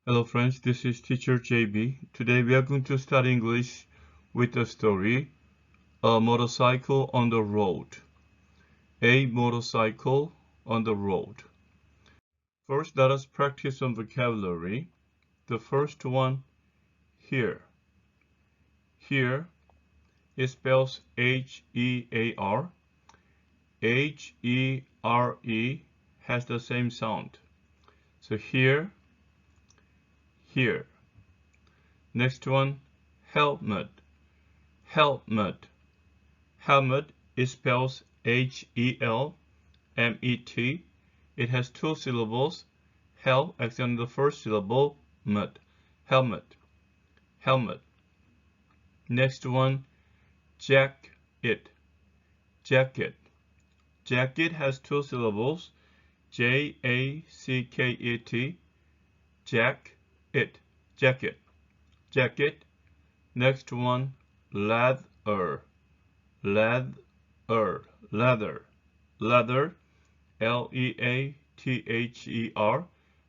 Hello friends, this is teacher JB. Today we are going to study English with the story A Motorcycle on the Road. A motorcycle on the road. First, let us practice some vocabulary. The first one, here. Here, it spells H-E-A-R. H-E-R-E has the same sound. So here. Next one, helmet. Helmet. Helmet is spelled H-E-L-M-E-T. It has two syllables. Hel, accent on the first syllable, met. Helmet. Helmet. Next one, jacket. Jacket. Jacket has two syllables. J-A-C-K-E-T. Jacket. Jacket. Jacket. Next one, leather. Leather. Leather. L-E-A-T-H-E-R.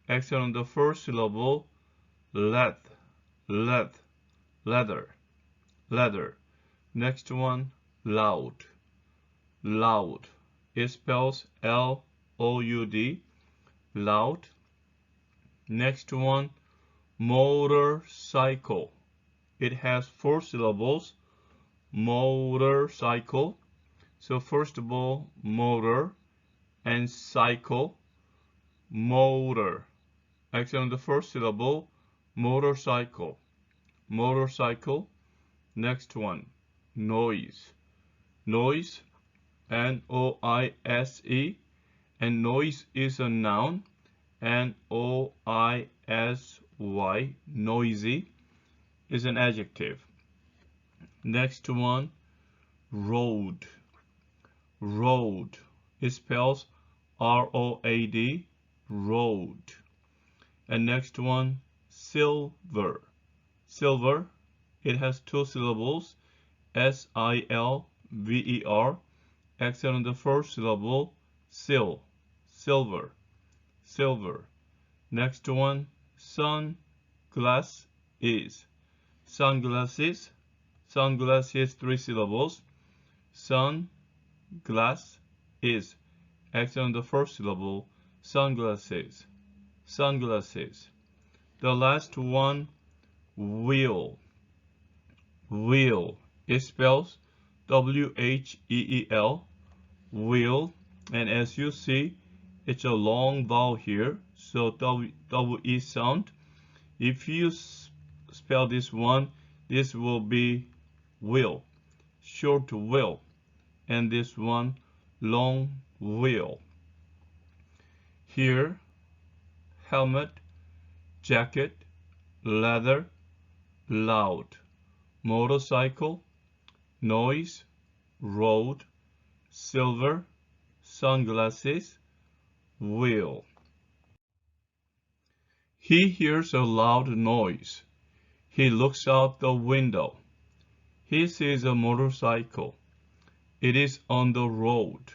Accent on the first syllable. Leather. Leather. Next one, loud. Loud. It spells L-O-U-D. Loud. Next one, motorcycle. It has four syllables. Motorcycle. So first of all, motor and cycle. Motor. Accent on the first syllable. Motorcycle. Motorcycle. Next one, noise. Noise. N-O-I-S-E. And noise is a noun. N-O-I-S-Y. Noisy is an adjective. Next one, road. Road. It spells R-O-A-D. Road. And next one, silver. Silver. It has two syllables. S-I-L-V-E-R. Accent on the first syllable. Silver. Silver. Next one, sunglasses. Sunglasses. Sunglasses, three syllables. Sunglass is. Accent on the first syllable. Sunglasses. Sunglasses. The last one, wheel. Wheel. It spells W-H-E-E-L. Wheel. And as you see, it's a long vowel here. So W-E sound. If you spell this one, this will be will. Short will. And this one, long will. Here, helmet, jacket, leather, loud, motorcycle, noise, road, silver, sunglasses, wheel. He hears a loud noise. He looks out the window. He sees a motorcycle. It is on the road.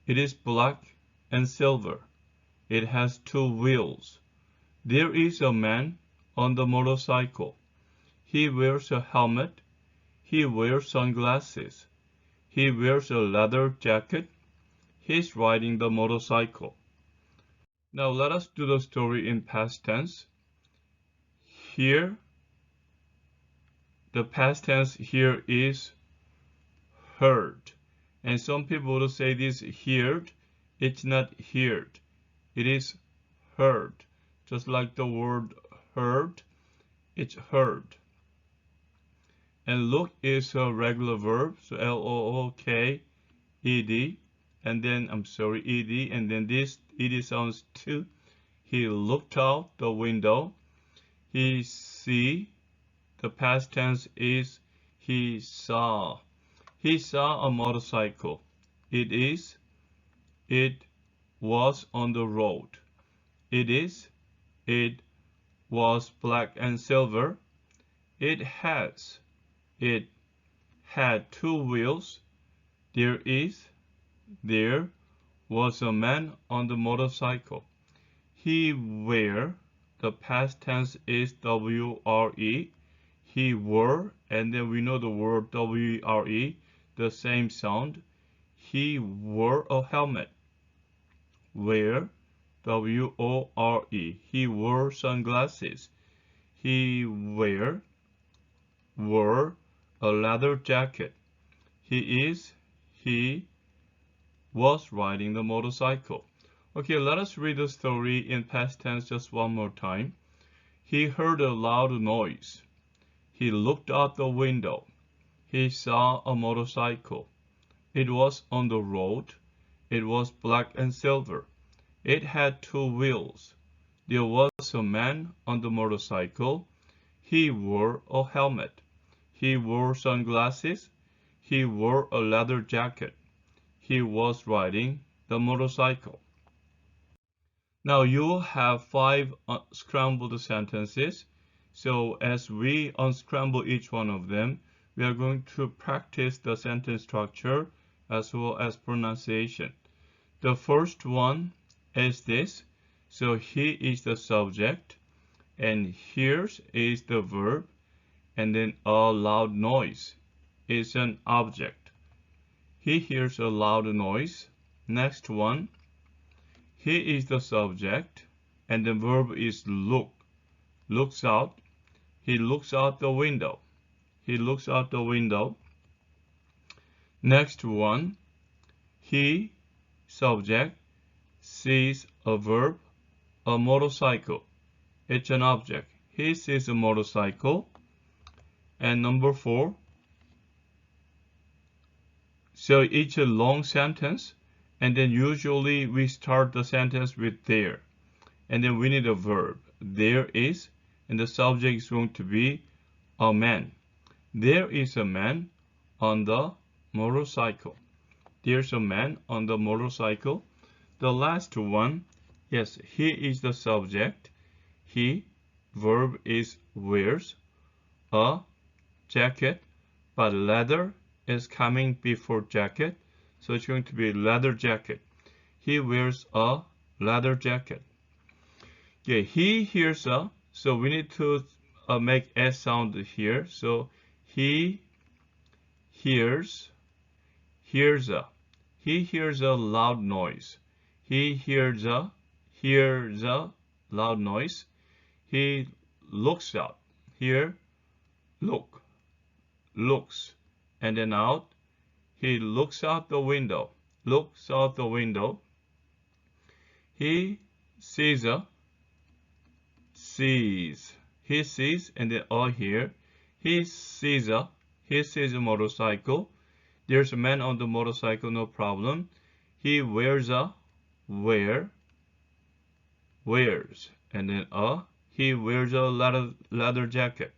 It is black and silver. It has two wheels. There is a man on the motorcycle. He wears a helmet. He wears sunglasses. He wears a leather jacket. He's riding the motorcycle. Now let us do the story in past tense. Here, the past tense here is heard. And some people will say this heard. It's not heard. It is heard. Just like the word heard, it's heard. And look is a regular verb, so L-O-O-K-E-D. And then, E-D. And then this E-D sounds to. He looked out the window. He see. The past tense is he saw. He saw a motorcycle. It was on the road. It was black and silver. It had two wheels. There was a man on the motorcycle. He the past tense is were. He wore, and then we know the word were, the same sound. He wore a helmet. Wear, wore. He wore sunglasses. He wore a leather jacket. He was riding the motorcycle. Okay, let us read the story in past tense just one more time. He heard a loud noise. He looked out the window. He saw a motorcycle. It was on the road. It was black and silver. It had two wheels. There was a man on the motorcycle. He wore a helmet. He wore sunglasses. He wore a leather jacket. He was riding the motorcycle. Now you have 5 scrambled sentences. So as we unscramble each one of them, we are going to practice the sentence structure as well as pronunciation. The first one is this. So he is the subject, and here is the verb, and then a loud noise is an object. He hears a loud noise. Next one, he is the subject, and the verb is look. Looks out. He looks out the window. He looks out the window. Next one, he, subject, sees a verb, a motorcycle. It's an object. He sees a motorcycle. And number 4, so it's a long sentence, and then usually we start the sentence with there, and then we need a verb. There is, and the subject is going to be a man. There is a man on the motorcycle. There's a man on the motorcycle. The last one, yes, he is the subject. He, verb is wears a jacket, but leather is coming before jacket, so it's going to be leather jacket. He wears a leather jacket. Okay, he hears a, so we need to make S sound here. So he hears a. He hears a loud noise. He hears a loud noise. He looks out. Here, looks, and then out. He looks out the window. Looks out the window. He sees a. He sees, and then all here. He sees a motorcycle. There's a man on the motorcycle, no problem. He wears a, wears, and then a. He wears a leather jacket.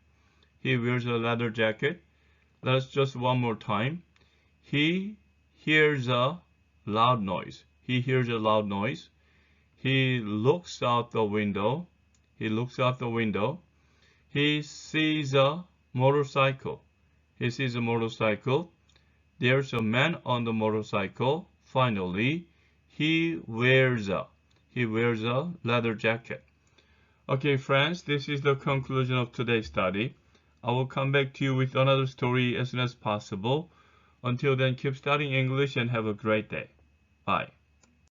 He wears a leather jacket. Let's just one more time. He hears a loud noise. He hears a loud noise. He looks out the window. He looks out the window. He sees a motorcycle. He sees a motorcycle. There's a man on the motorcycle. Finally, he wears a leather jacket. Okay, friends, this is the conclusion of today's study. I will come back to you with another story as soon as possible. Until then, keep studying English and have a great day. Bye.